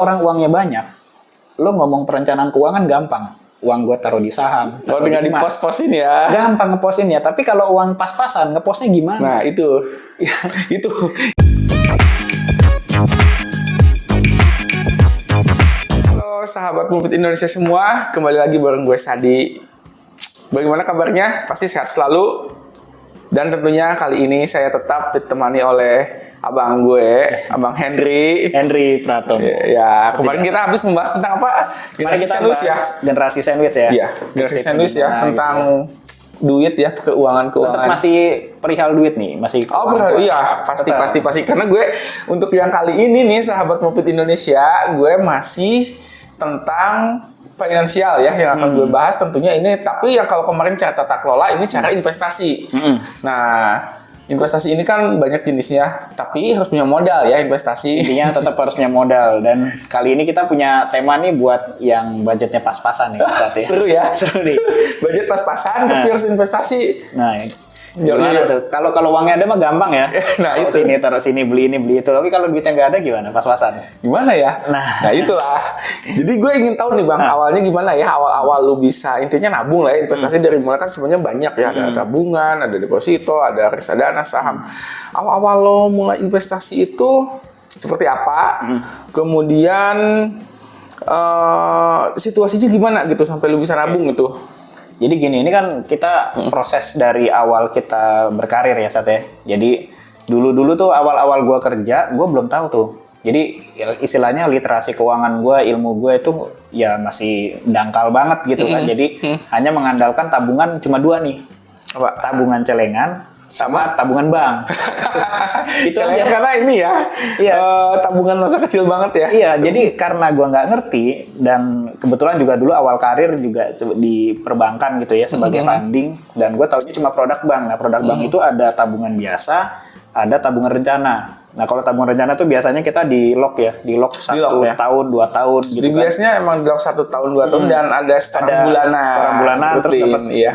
orang uangnya banyak, lo ngomong perencanaan keuangan gampang. Uang gue taruh di saham. Oh, dengan di pos-posin ya. Gampang ngepostinnya. Tapi kalau uang pas-pasan, ngepostnya gimana? Nah, itu. Itu. Halo sahabat Mufid Indonesia semua, kembali lagi bareng gue Sadi. Bagaimana kabarnya? Pasti sehat selalu. Dan tentunya kali ini saya tetap ditemani oleh abang gue, Abang Henry Praton. Ya, kemarin kita habis membahas tentang apa? Generasi sandwich ya. Generasi sandwich ya. Iya, generasi sandwich ya, tentang duit ya, keuangan. Tetap masih perihal duit nih, masih. Oh, iya, pasti. Karena gue untuk yang kali ini nih, sahabat Mufid Indonesia, gue masih tentang finansial ya yang akan gue bahas tentunya ini. Tapi yang kalau kemarin cara tata kelola, ini cara investasi. Nah, investasi ini kan banyak jenisnya, tapi harus punya modal ya investasi. Intinya tetap harus punya modal. Dan kali ini kita punya tema nih buat yang budgetnya pas-pasan nih saat ya. Seru ya? Seru nih. Budget pas-pasan tapi harus investasi. Nah, gimana tuh? Kalau uangnya ada mah gampang ya. Nah, itu. Taruh sini, beli ini, beli itu. Tapi kalau duitnya nggak ada gimana? Pas-pasan. Gimana ya? Nah, itulah. Jadi gue ingin tahu nih Bang, awalnya gimana ya? Awal-awal lu bisa intinya nabung lah ya. Investasi dari mulai kan sebenarnya banyak ya. Ada tabungan, ada deposito, ada reksadana, saham. Awal-awal lo mulai investasi itu seperti apa? Kemudian situasinya gimana gitu sampai lu bisa nabung itu? Jadi gini, ini kan kita proses dari awal kita berkarir ya, Sat ya. Jadi dulu tuh awal-awal gue kerja, gue belum tahu tuh. Jadi istilahnya literasi keuangan gue, ilmu gue itu ya masih dangkal banget gitu kan. Jadi hanya mengandalkan tabungan cuma dua nih. Apa? Tabungan celengan sama tabungan bank. Itu aja karena ini ya. Iya. Tabungan masa kecil banget ya. Iya, jadi karena gua nggak ngerti dan kebetulan juga dulu awal karir juga di perbankan gitu ya sebagai funding, dan gua taunya cuma produk bank. Nah, produk bank itu ada tabungan biasa, ada tabungan rencana. Nah, kalau tabungan rencana tuh biasanya kita di lock ya, di lock 1 ya? tahun, 2 tahun gitu. Jadi biasanya emang di lock 1 tahun, 2 tahun dan ada setoran bulanan. Terus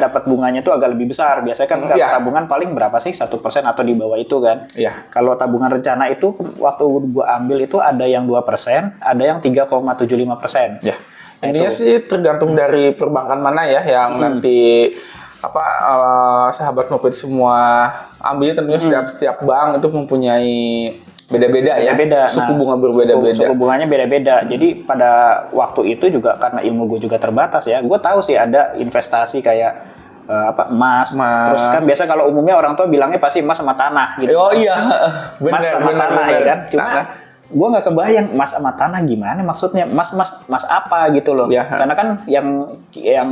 dapat bunganya tuh agak lebih besar. Biasanya kan kalau tabungan paling berapa sih? 1% atau di bawah itu kan. Iya. Kalau tabungan rencana itu waktu gua ambil itu ada yang 2%, ada yang 3,75%. Ya. Intinya sih tergantung dari perbankan mana ya yang nanti sahabat Mufid semua ambil. Tentunya setiap bank itu mempunyai beda-beda ya. Suku bunga berbeda-beda. Suku bunganya beda-beda. Jadi pada waktu itu juga karena ilmu gue juga terbatas ya. Gue tahu sih ada investasi kayak emas. Terus kan biasa kalau umumnya orang tua bilangnya pasti emas sama tanah gitu. Oh iya, emas sama tanah ya kan. Cuma gue nggak kebayang emas sama tanah gimana maksudnya, emas apa gitu loh. Karena kan yang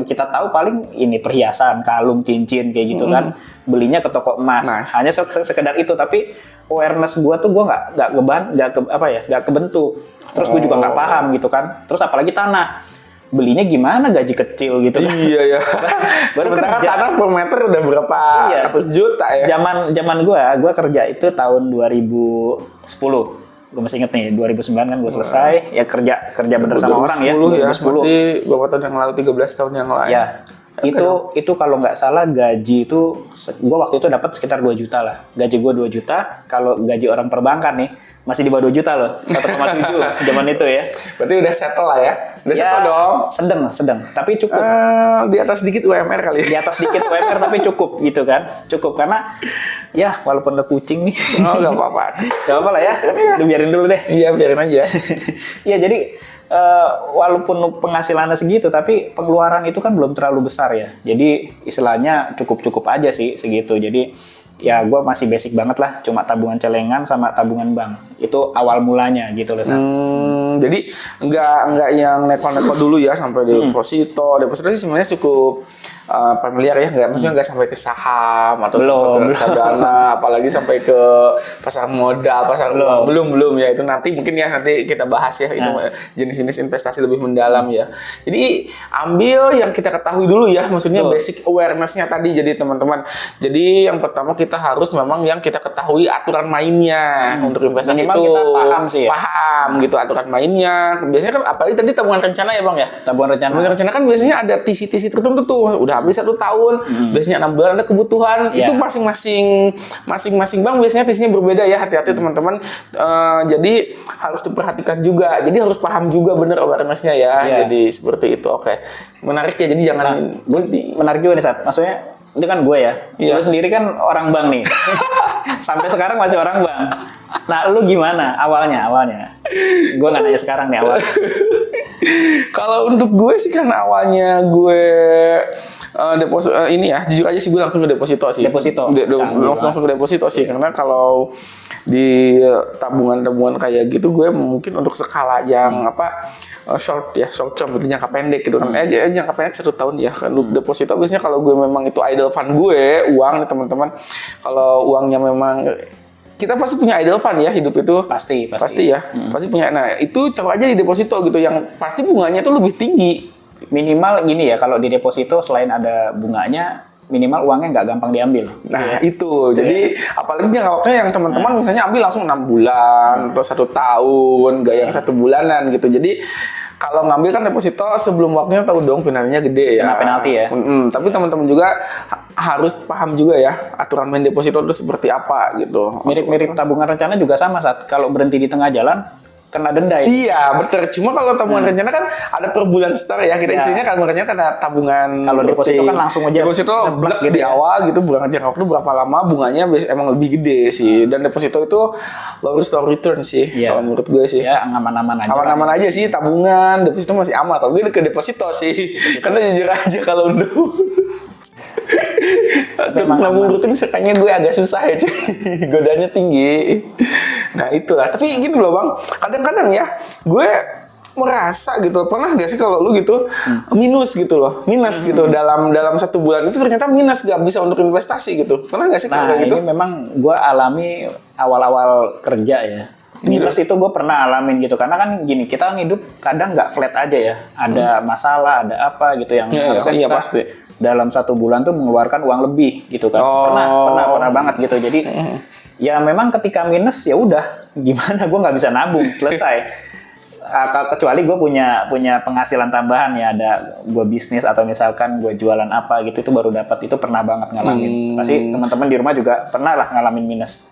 kita tahu paling ini perhiasan, kalung, cincin kayak gitu kan, belinya ke toko emas. Hanya sekedar itu. Tapi awareness gue tuh gue nggak kebentuk. Terus gue juga nggak paham gitu kan. Terus apalagi tanah, belinya gimana, gaji kecil gitu kan. Iya ya. Sementara tanah per meter udah berapa ratus juta ya. Zaman gue kerja itu tahun 2010. Gue masih inget nih, 2009 kan gue selesai ya kerja bener sama orang ya. 2010. Berarti beberapa tahun yang lalu, 13 tahun yang lalu. Ya. Itu kalau nggak salah gaji itu gue waktu itu dapat sekitar 2 juta lah. Gaji gue 2 juta, kalau gaji orang perbankan nih masih di bawah 2 juta loh, 1,7 zaman itu ya. Berarti udah settle lah ya? Udah settle dong? Sedang, tapi cukup. Di atas sedikit UMR kali. Di atas sedikit UMR tapi cukup gitu kan. Cukup karena ya walaupun udah kucing nih. Oh gak apa-apa. Gak apa lah ya, udah biarin dulu deh. Iya biarin aja. Iya jadi walaupun penghasilannya segitu tapi pengeluaran itu kan belum terlalu besar ya. Jadi istilahnya cukup aja sih segitu. Jadi ya gue masih basic banget lah, cuma tabungan celengan sama tabungan bank. Itu awal mulanya gitu loh. Jadi enggak yang neko-neko dulu ya sampai deposito. Deposito sih sebenarnya cukup familiar ya, maksudnya enggak sampai ke saham atau sampai ke reksadana, apalagi sampai ke pasar modal, pasar uang. Belum ya, itu nanti mungkin ya nanti kita bahas ya itu jenis-jenis investasi lebih mendalam ya. Jadi ambil yang kita ketahui dulu ya, maksudnya basic awareness-nya tadi. Jadi teman-teman, jadi yang pertama kita harus memang yang kita ketahui aturan mainnya untuk investasi. Minimal itu kita paham sih ya. Paham gitu aturan mainnya. Biasanya kan apalagi tadi tabungan rencana ya Bang ya. Tabungan rencana kan biasanya ada TC tertentu tuh. Udah habis 1 tahun, biasanya 6 bulan ada kebutuhan. Itu masing-masing bank biasanya tesnya berbeda ya. Hati-hati teman-teman. Jadi harus diperhatikan juga. Jadi harus paham juga bener awareness-nya ya. Jadi seperti itu. Oke. Menarik ya. Jadi jangan menarik juga nih Sat. Maksudnya itu kan gue ya. Lu sendiri kan orang bank nih. Sampai sekarang masih orang bank. Nah, lu gimana awalnya? Gue nggak nanya sekarang nih awalnya. Kalau untuk gue sih karena awalnya gue deposit ini ya, jujur aja sih gue langsung ke deposito sih. Langsung ke deposito sih, karena kalau di tabungan kayak gitu gue mungkin untuk skala yang short term gitu, jangka pendek gitu kan. Jangka pendek 1 tahun ya kan. Deposito biasanya kalau gue memang itu idle fund gue, uang nih teman-teman. Kalau uangnya memang kita pasti punya idle fund ya, hidup itu pasti ya, pasti punya. Nah itu coba aja di deposito gitu, yang pasti bunganya itu lebih tinggi. Minimal gini ya, kalau di deposito selain ada bunganya, minimal uangnya nggak gampang diambil. Nah itu, jadi apalagi jangka waktunya yang teman-teman misalnya ambil langsung 6 bulan atau 1 tahun, nggak yang 1 bulanan gitu. Jadi kalau ngambil kan deposito sebelum waktunya, tahu dong penaltinya gede ya. Kena penalti ya. Tapi teman-teman juga harus paham juga ya aturan main deposito itu seperti apa gitu. Mirip-mirip tabungan rencana juga sama, Sat. Kalau berhenti di tengah jalan kena denda ya. Iya, betul. Cuma kalau tabungan rencana kan ada per bulan store ya. Kita istilahnya tabungan rencana kan ada tabungan. Kalau deposito kan langsung aja. Deposito gitu di awal gitu, bulan jangka waktu berapa lama, bunganya emang lebih gede sih. Dan deposito itu low risk low return sih. Kalau menurut gue sih. Ya, aman-aman aja. Aman-aman aja sih, tabungan, deposito masih aman. Kalau gue ke deposito sih. Karena jujur aja kalau untuk nabung rutin kayaknya gue agak susah ya cuy. Godanya tinggi. Nah itulah. Tapi gini loh bang, kadang-kadang ya gue merasa gitu, pernah gak sih kalau lu gitu minus gitu gitu dalam 1 bulan itu ternyata minus, gak bisa untuk investasi gitu, pernah gak sih kayak gitu? Ini memang gue alami awal-awal kerja ya. Minus itu gue pernah alamin gitu, karena kan gini, kita hidup kadang nggak flat aja ya, ada masalah, ada apa gitu yang harusnya kita pasti dalam 1 bulan tuh mengeluarkan uang lebih gitu kan. Pernah banget gitu. Jadi ya memang ketika minus ya udah gimana, gue nggak bisa nabung, selesai. Kecuali gue punya penghasilan tambahan ya, ada gue bisnis atau misalkan gue jualan apa gitu, itu baru dapat. Itu pernah banget ngalamin. Pasti teman-teman di rumah juga pernah lah ngalamin minus.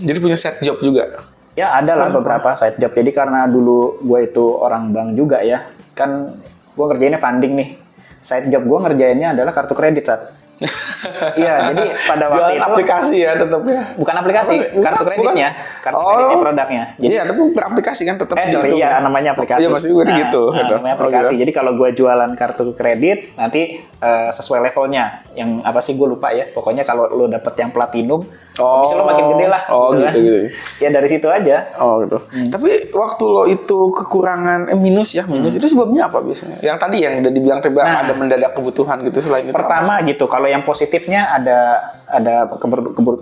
Jadi punya side job juga? Ya ada lah beberapa side job. Jadi karena dulu gue itu orang bank juga ya, kan gue ngerjainnya funding nih. Side job gue ngerjainnya adalah kartu kredit, Sat. Iya, jadi pada waktu itu aplikasi ya tetap ya. Bukan aplikasi, kartu kreditnya, kartu kreditnya produknya. Jadi iya, tapi beraplikasi kan tetap. Namanya aplikasi. Iya, maksud gue gitu. Namanya aplikasi. Jadi kalau gue jualan kartu kredit, nanti sesuai levelnya. Yang apa sih gue lupa ya. Pokoknya kalau lo dapet yang platinum, bisa lo makin gede lah. Gitu. Ya dari situ aja. Gitu. Tapi waktu lo itu kekurangan minus itu sebabnya apa biasanya? Yang tadi yang udah dibilang ada mendadak kebutuhan gitu selain itu. Pertama gitu, kalau yang positifnya ada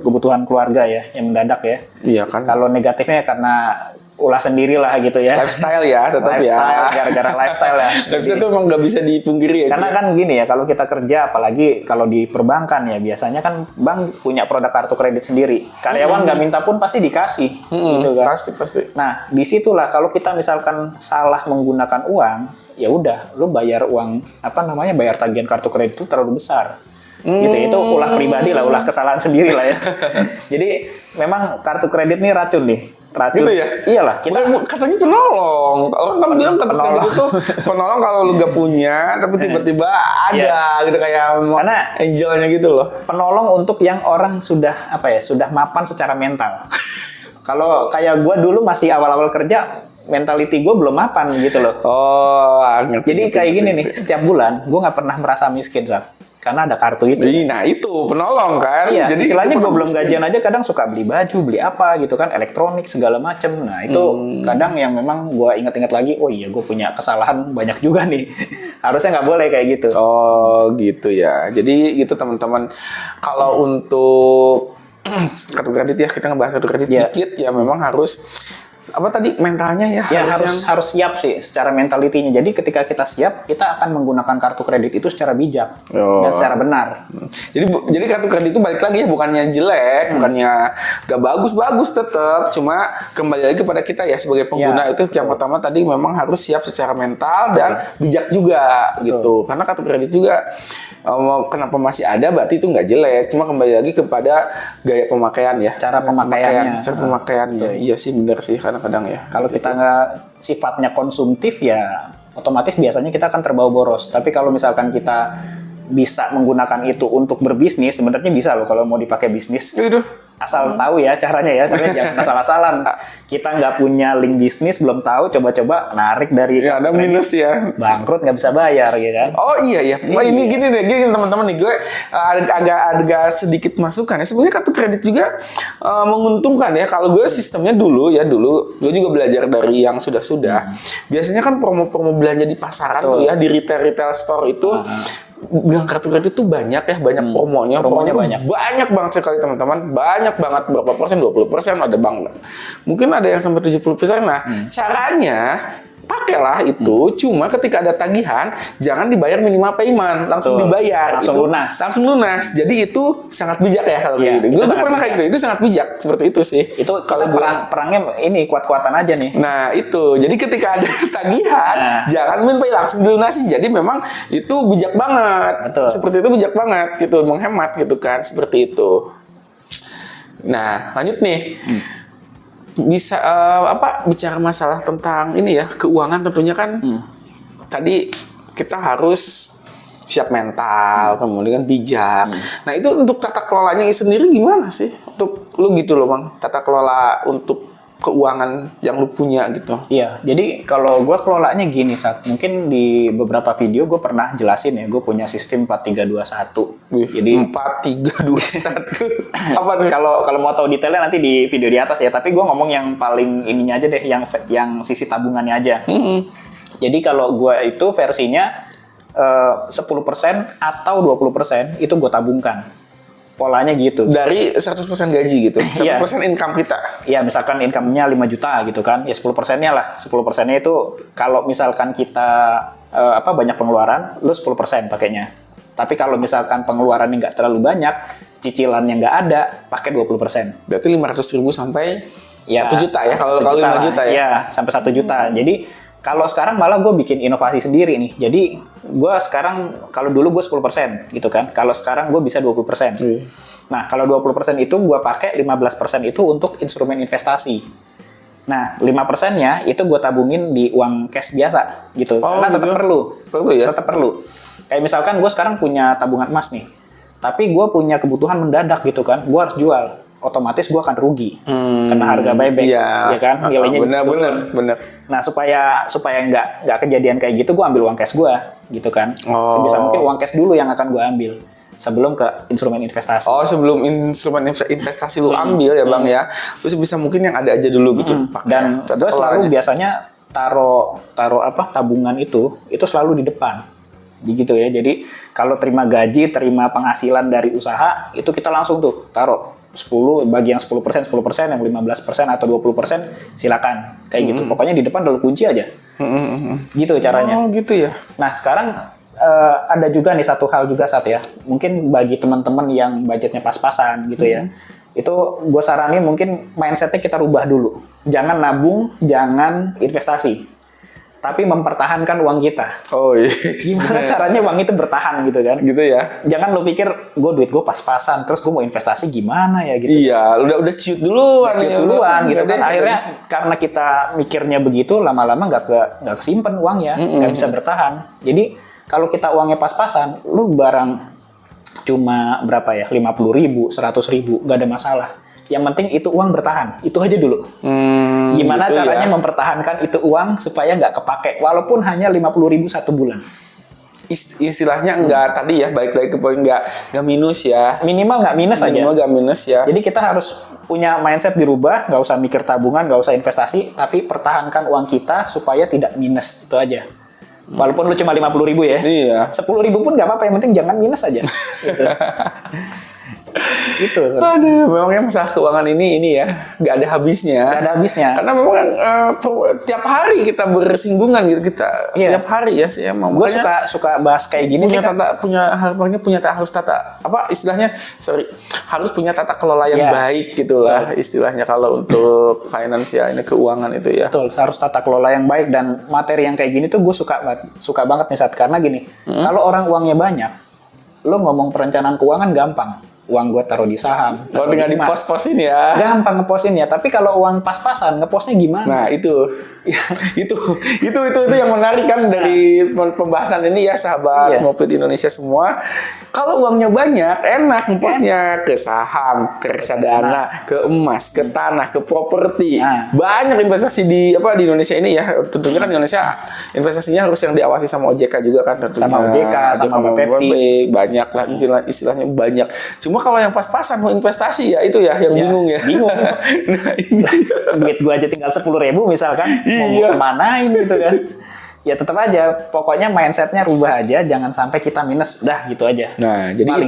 kebutuhan keluarga ya yang mendadak ya. Iya kan. Kalau negatifnya karena ulah sendiri lah gitu ya. Lifestyle ya tetap lifestyle, gara-gara lifestyle ya. Lifestyle itu emang nggak bisa dipungkiri ya. Karena kan gini ya, kalau kita kerja apalagi kalau di perbankan ya, biasanya kan bank punya produk kartu kredit sendiri. Karyawan nggak minta pun pasti dikasih gitu kan. Pasti. Nah, disitulah kalau kita misalkan salah menggunakan uang, ya udah lu bayar uang bayar tagihan kartu kredit itu terlalu besar. Gitu, itu ulah pribadi lah, ulah kesalahan sendiri lah ya. Jadi memang kartu kredit nih racun. Gitu ya? Iyalah, kita katanya penolong. Orang kan bilang kartu kredit itu penolong kalau lu gak punya, tapi tiba-tiba ada gitu kayak karena angelnya gitu loh. Penolong untuk yang orang sudah sudah mapan secara mental. Kalau kayak gue dulu masih awal-awal kerja, mentality gue belum mapan gitu loh. Jadi kayak gini nih, setiap bulan gue nggak pernah merasa miskin, Sat. Karena ada kartu itu. Nah itu penolong kan. Iya, jadi istilahnya gue belum gajian aja kadang suka beli baju, beli apa gitu kan, elektronik segala macem. Nah itu kadang yang memang gue ingat-ingat lagi, oh iya gue punya kesalahan banyak juga nih. Harusnya nggak boleh kayak gitu. Gitu ya. Jadi gitu teman-teman. Kalau untuk kartu kredit ya, kita ngebahas kartu kredit dikit ya, memang harus apa tadi mentalnya ya, ya harus siap sih secara mentalitinya. Jadi ketika kita siap, kita akan menggunakan kartu kredit itu secara bijak dan secara benar. Jadi kartu kredit itu balik lagi ya, bukannya jelek, bukannya gak bagus tetap, cuma kembali lagi kepada kita ya sebagai pengguna. Itu yang pertama tadi memang harus siap secara mental dan bijak juga gitu. Karena kartu kredit juga kenapa masih ada berarti itu nggak jelek, cuma kembali lagi kepada gaya pemakaian ya, cara pemakaiannya. Iya sih, bener sih, kadang-kadang ya kalau kita nggak sifatnya konsumtif ya otomatis biasanya kita akan terbawa boros. Tapi kalau misalkan kita bisa menggunakan itu untuk berbisnis, sebenarnya bisa loh kalau mau dipakai bisnis. Asal tahu ya caranya ya, tapi jangan asal-asalan. Kita nggak punya link bisnis, belum tahu, coba-coba narik dari ya, ada minus ya, bangkrut, nggak bisa bayar gitu kan. Oh iya. Ini gini teman-teman nih, gue agak sedikit masukan ya. Sebenarnya kartu kredit juga menguntungkan ya. Kalau gue sistemnya dulu gue juga belajar dari yang sudah. Biasanya kan promo-promo belanja di pasaran tuh ya, di retail store itu. Bilang kartu kredit itu banyak promonya banyak banget sekali teman-teman, banyak banget, berapa persen, 20% ada bank, mungkin ada yang sampai 70%. Nah caranya pakailah itu, cuma ketika ada tagihan jangan dibayar minimal payment, langsung dibayar, langsung lunas. Jadi itu sangat bijak ya kalau gitu. Gue pernah kayak gitu, itu sangat bijak seperti itu sih. Itu kalau perangnya ini kuat-kuatan aja nih. Nah itu, jadi ketika ada tagihan jangan pay, langsung dilunasi. Jadi memang itu bijak banget. Betul. Seperti itu bijak banget gitu, menghemat gitu kan, seperti itu. Nah lanjut nih. Bisa bicara masalah tentang ini ya, keuangan tentunya kan tadi kita harus siap mental, kemudian bijak. Nah itu untuk tata kelolanya sendiri gimana sih untuk lu gitu loh Bang, tata kelola untuk keuangan yang lu punya gitu. Iya, jadi kalau gue kelolanya gini, mungkin di beberapa video gue pernah jelasin ya, gue punya sistem 4321. Jadi 4321 apa tuh? Kalau mau tahu detailnya nanti di video di atas ya, tapi gue ngomong yang paling ininya aja deh, yang sisi tabungannya aja. Jadi kalau gue itu versinya 10% atau 20% itu gue tabungkan. Polanya gitu. Dari 100% gaji gitu. 100% income kita. Iya, misalkan income-nya 5 juta gitu kan. Ya 10%-nya lah. 10%-nya itu kalau misalkan kita banyak pengeluaran, lu 10% pakainya. Tapi kalau misalkan pengeluarannya nggak terlalu banyak, cicilannya nggak ada, pakai 20%. Berarti 500.000 sampai 1 juta ya. Kalau 5 juta ya. Iya, sampai 1 juta. Jadi kalau sekarang malah gue bikin inovasi sendiri nih. Jadi gue sekarang, kalau dulu gue 10% gitu kan. Kalau sekarang gue bisa 20%. Nah, kalau 20% itu gue pakai 15% itu untuk instrumen investasi. Nah, 5%-nya itu gue tabungin di uang cash biasa gitu. Karena tetap perlu. Tetap perlu. Kayak misalkan gue sekarang punya tabungan emas nih. Tapi gue punya kebutuhan mendadak gitu kan. Gue harus jual. Otomatis gue akan rugi karena harga buyback, ya kan, nilainya bener. Nah supaya nggak kejadian kayak gitu, gue ambil uang cash gue, gitu kan. Sebisa mungkin uang cash dulu yang akan gue ambil sebelum ke instrumen investasi. Sebelum instrumen investasi lu ambil ya Bang ya, terus bisa mungkin yang ada aja dulu gitu. Dan gue selalu biasanya taruh tabungan itu selalu di depan. Gitu ya. Jadi kalau terima gaji, terima penghasilan dari usaha, itu kita langsung tuh taruh 10, bagi yang 10%, yang 15% atau 20% silakan. Kayak gitu. Pokoknya di depan dulu kunci aja. Gitu caranya. Oh, gitu ya. Nah, sekarang ada juga nih satu hal juga ya. Mungkin bagi teman-teman yang budgetnya pas-pasan gitu ya. Itu gue saranin mungkin mindsetnya kita rubah dulu. Jangan nabung, jangan investasi. Tapi mempertahankan uang kita. Oh iya. Gimana caranya uang itu bertahan gitu kan? Gitu ya. Jangan lo pikir duit gue pas-pasan, terus gue mau investasi gimana ya gitu. Iya, udah ciut duluan. Gitu kan. Akhirnya karena kita mikirnya begitu, lama-lama nggak kesimpan uangnya, nggak bisa bertahan. Jadi kalau kita uangnya pas-pasan, lu barang cuma berapa ya? 50.000, 100.000, nggak ada masalah. Yang penting itu uang bertahan, itu aja dulu. Gimana gitu caranya mempertahankan itu uang supaya nggak kepake, walaupun hanya 50.000 1 bulan. Istilahnya enggak tadi ya, balik lagi ke poin nggak minus ya. Minimal nggak minus aja. Minimal nggak minus ya. Jadi kita harus punya mindset dirubah, nggak usah mikir tabungan, nggak usah investasi, tapi pertahankan uang kita supaya tidak minus, itu aja. Walaupun lu cuma 50.000 ya. Iya. 10.000 pun nggak apa-apa, yang penting jangan minus aja. Gitu. Gitu. Aduh, memangnya masalah keuangan ini ya, nggak ada habisnya. Nggak ada habisnya. Karena memang tiap hari kita bersinggungan gitu kita. Iya. Tiap hari ya sih emang. Gue suka bahas kayak gini punya kan. harus tata apa istilahnya harus punya tata kelola yang baik gitulah istilahnya kalau untuk finansial ini keuangan itu ya. Betul, harus tata kelola yang baik dan materi yang kayak gini tuh gue suka banget nih saat karena gini. Kalau orang uangnya banyak, lo ngomong perencanaan keuangan gampang. Uang gue taruh di saham. Kalau dengan di pos-posin ya. Gampang ngeposin ya. Tapi kalau uang pas-pasan, ngepostnya gimana? Nah itu yang menarik kan dari pembahasan ini ya sahabat Moped Indonesia semua. Kalau uangnya banyak, enak ngepostnya ke saham, ke reksadana, ke emas, ke tanah, ke properti. Banyak investasi di Indonesia ini ya. Tentunya kan Indonesia investasinya harus yang diawasi sama OJK juga kan. Tentunya. Sama OJK, sama Bapepti. Banyak lah istilahnya banyak. Cuma kalau yang pas-pasan mau investasi ya itu ya yang bingung ya. Bingung. Nah ini duit gua aja tinggal 10.000 misalkan. Mau kemanain gitu kan. Ya tetap aja, pokoknya mindsetnya rubah aja, jangan sampai kita minus, udah gitu aja. Nah, jadi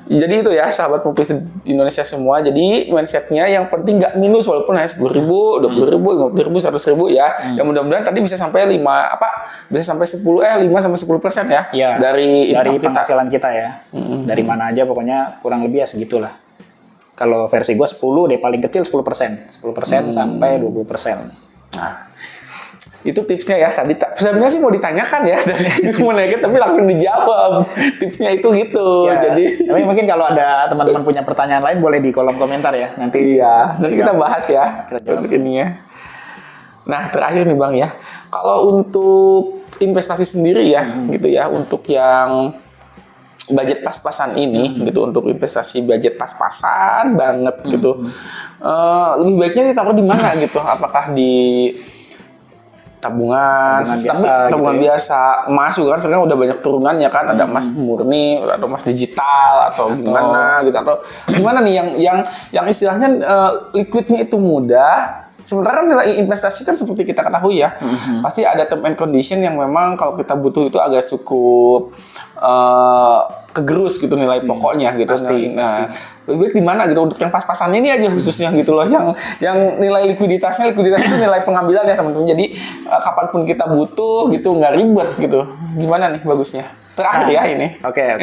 jadi itu ya, sahabat Moped Indonesia semua. Jadi mindsetnya yang penting nggak minus walaupun hanya 10.000, 20.000, 50.000, 100.000 ya. Yang mudah-mudahan tadi bisa sampai 5 sampai 10% ya, dari penghasilan kita ya. Dari mana aja pokoknya kurang lebih ya segitulah. Kalau versi gua 10 deh paling kecil 10%. 10% sampai 20%. Nah, itu tipsnya ya tadi. Sebenarnya sih mau ditanyakan ya dari mau nanya tapi langsung dijawab. Tipsnya itu gitu. Ya, jadi tapi mungkin kalau ada teman-teman punya pertanyaan lain boleh di kolom komentar ya. Nanti nanti kita bahas ya. Untuk ini ya. Nah, terakhir nih Bang ya. Kalau untuk investasi sendiri ya gitu ya, untuk yang budget pas-pasan ini gitu, untuk investasi budget pas-pasan banget gitu. Lebih baiknya ditaruh di mana gitu? Apakah di tabungan biasa, emas juga kan sekarang udah banyak turunannya kan, ada emas murni, ada emas digital atau gimana gitu, atau gimana nih yang istilahnya liquidnya itu mudah. Sementara kan nilai investasi kan seperti kita ketahui ya, pasti ada term and condition yang memang kalau kita butuh itu agak cukup kegerus gitu nilai pokoknya gitu. Pasti. Lebih baik di mana gitu untuk yang pas-pasan ini aja khususnya gitu loh, yang nilai likuiditas itu nilai pengambilan ya teman-teman. Jadi kapanpun kita butuh gitu nggak ribet gitu. Gimana nih bagusnya? Terakhir ya ini. Oke.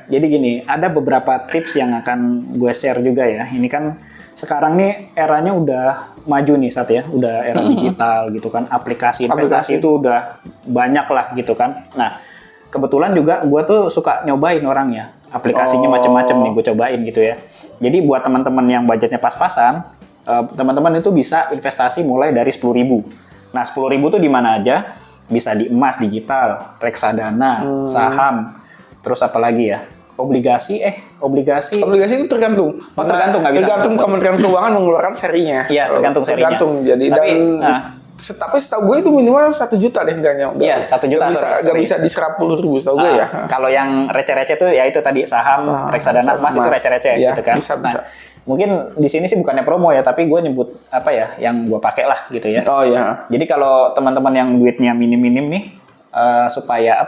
Jadi gini, ada beberapa tips yang akan gue share juga ya. Ini kan sekarang nih eranya udah maju nih udah era digital gitu kan, aplikasi investasi itu udah banyak lah gitu kan. Nah kebetulan juga gue tuh suka nyobain orangnya, aplikasinya macam-macam nih gue cobain gitu ya. Jadi buat teman-teman yang budgetnya pas-pasan, teman-teman itu bisa investasi mulai dari 10.000. Nah 10.000 tuh di mana aja? Bisa di emas digital, reksadana, saham, terus apa lagi ya? Obligasi itu tergantung nggak bisa Kementerian Keuangan mengeluarkan serinya. Iya, tergantung serinya. Jadi tapi setahu gue itu minimal 1 juta deh enggaknya. Iya, 1 juta. Nggak bisa di 10.000 setahu gue ya. Kalau yang receh-receh tuh ya itu tadi saham, reksadana, emas itu receh-receh gitu kan. Bisa. Mungkin di sini sih bukannya promo ya, tapi gue nyebut yang gue pakai lah gitu ya. Oh iya. Jadi kalau teman-teman yang duitnya minim-minim nih, supaya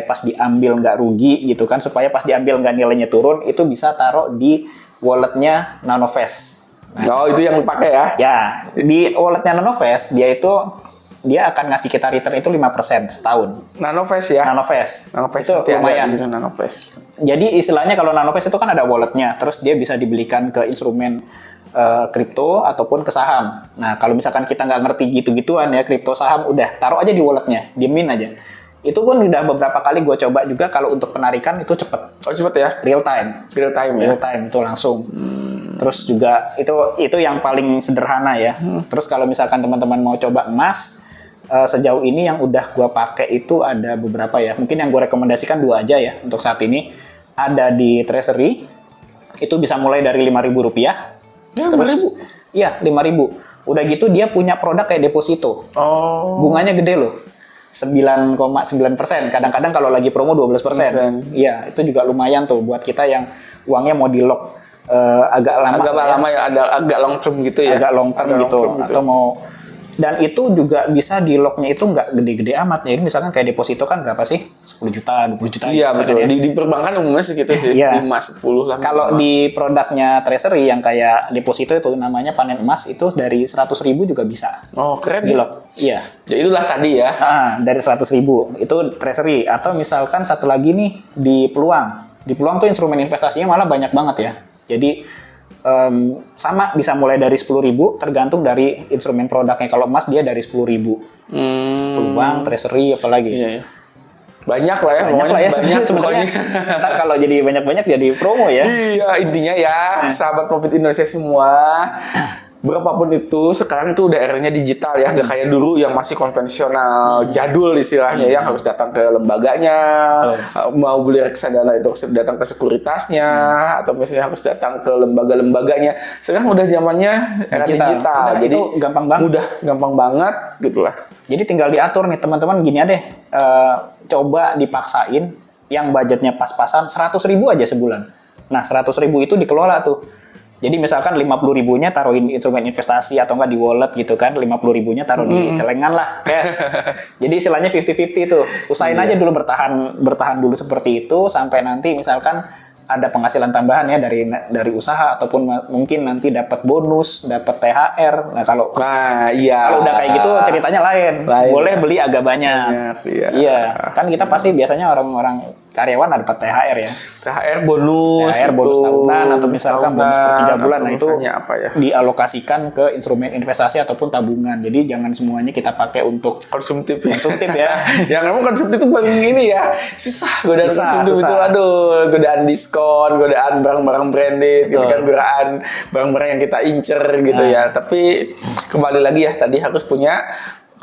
pas diambil nggak rugi gitu kan, supaya pas diambil nggak nilainya turun, itu bisa taruh di walletnya Nanovest. Itu yang lu pakai ya? Ya, di walletnya Nanovest dia akan ngasih kita return itu 5% setahun. Nanovest ya? Nanovest itu lumayan. Jadi istilahnya kalau Nanovest itu kan ada walletnya, terus dia bisa dibelikan ke instrumen kripto ataupun ke saham. Nah kalau misalkan kita nggak ngerti gitu-gituan ya kripto saham, udah taruh aja di walletnya, diemin aja. Itu pun udah beberapa kali gue coba juga, kalau untuk penarikan itu cepet. Oh cepet ya? Real time itu langsung. Terus juga itu yang paling sederhana ya. Terus kalau misalkan teman-teman mau coba emas, sejauh ini yang udah gue pakai itu ada beberapa ya. Mungkin yang gue rekomendasikan 2 aja ya untuk saat ini. Ada di Treasury, itu bisa mulai dari Rp5.000. Ya, terus 5.000. Udah gitu dia punya produk kayak deposito. Bunganya gede loh. 9,9%. Kadang-kadang kalau lagi promo 12%. Iya, itu juga lumayan tuh buat kita yang uangnya mau di-lock agak lama ya, agak long term gitu ya. Agak long term gitu. Atau mau Dan itu juga bisa di locknya itu nggak gede-gede amat. Jadi misalkan kayak deposito kan berapa sih? 10 juta, 20 juta. Iya betul. Ya. Di perbankan umumnya segitu sih. Iya. 5, 10 lah. Kalau di produknya Treasury yang kayak deposito itu namanya panen emas itu dari 100.000 juga bisa. Oh keren Di ya. lock. Iya. Jadi itulah tadi ya. Dari 100.000 itu Treasury. Atau misalkan satu lagi nih di peluang. Di peluang tuh instrumen investasinya malah banyak banget ya. Jadi sama bisa mulai dari 10.000 tergantung dari instrumen produknya. Kalau emas dia dari 10.000. Peluang, Treasury apalagi. Iya, iya. Banyak lah ya, Banyak lah ya banyak sebenarnya. Ntar kalau jadi banyak-banyak jadi promo ya. Iya, intinya ya, sahabat Profit Indonesia semua, berapapun itu sekarang tuh udah eranya digital ya, nggak kayak dulu yang masih konvensional, jadul istilahnya yang harus datang ke lembaganya, mau beli reksadana itu harus datang ke sekuritasnya, atau misalnya harus datang ke lembaga-lembaganya. Sekarang udah zamannya era digital, Nah, jadi itu gampang banget. mudah, gampang banget gitulah. Jadi tinggal diatur nih teman-teman, gini deh, coba dipaksain yang budgetnya pas-pasan 100.000 aja sebulan. Nah 100.000 itu dikelola tuh. Jadi misalkan 50.000-nya taruhin instrumen investasi atau enggak di wallet gitu kan, 50.000-nya taruh di celengan lah, cash. Jadi istilahnya 50-50 tuh. Usahain aja dulu bertahan dulu seperti itu sampai nanti misalkan ada penghasilan tambahan ya dari usaha ataupun mungkin nanti dapat bonus, dapat THR. Nah, kalau udah kayak gitu ceritanya lain. Boleh beli agak banyak. Iya. Kan kita pasti biasanya orang-orang karyawan dapat THR ya. THR bonus tahunan atau misalkan bonus per 3 bulan. Nah itu apa ya? dialokasikan ke instrumen investasi ataupun tabungan. Jadi jangan semuanya kita pakai untuk konsumtif ya. Yang emang konsumtif itu paling ini ya, susah godaan konsumtif itu, aduh, godaan diskon, godaan barang-barang branded gitu kan, godaan barang-barang yang kita incer gitu ya. Tapi kembali lagi ya, tadi harus punya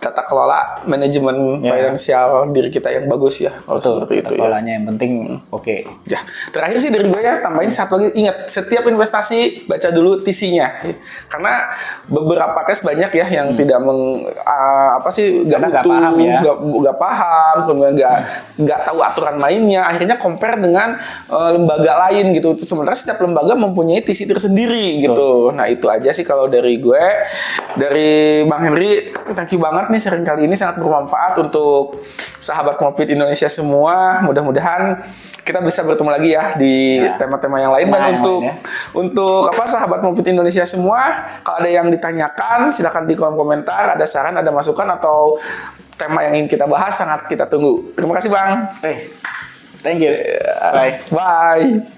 tata kelola manajemen finansial diri kita yang bagus ya. Kalau seperti itu ya. Kelolanya yang penting oke. Ya, terakhir sih dari gue ya, tambahin satu lagi, ingat setiap investasi baca dulu TC-nya. Karena beberapa case banyak ya yang tidak nggak paham ya. Nggak paham, kemudian nggak tahu aturan mainnya, akhirnya compare dengan lembaga lain gitu. Sementara setiap lembaga mempunyai TC tersendiri gitu. Nah, itu aja sih kalau dari gue. Dari Bang Henry, thank you banget nih, sharing kali ini sangat bermanfaat untuk sahabat Profit Indonesia semua. Mudah-mudahan kita bisa bertemu lagi ya di tema-tema yang lain. Dan untuk sahabat Profit Indonesia semua, kalau ada yang ditanyakan silakan di kolom komentar, ada saran, ada masukan atau tema yang ingin kita bahas, sangat kita tunggu. Terima kasih Bang. Thank you. Bye. Bye.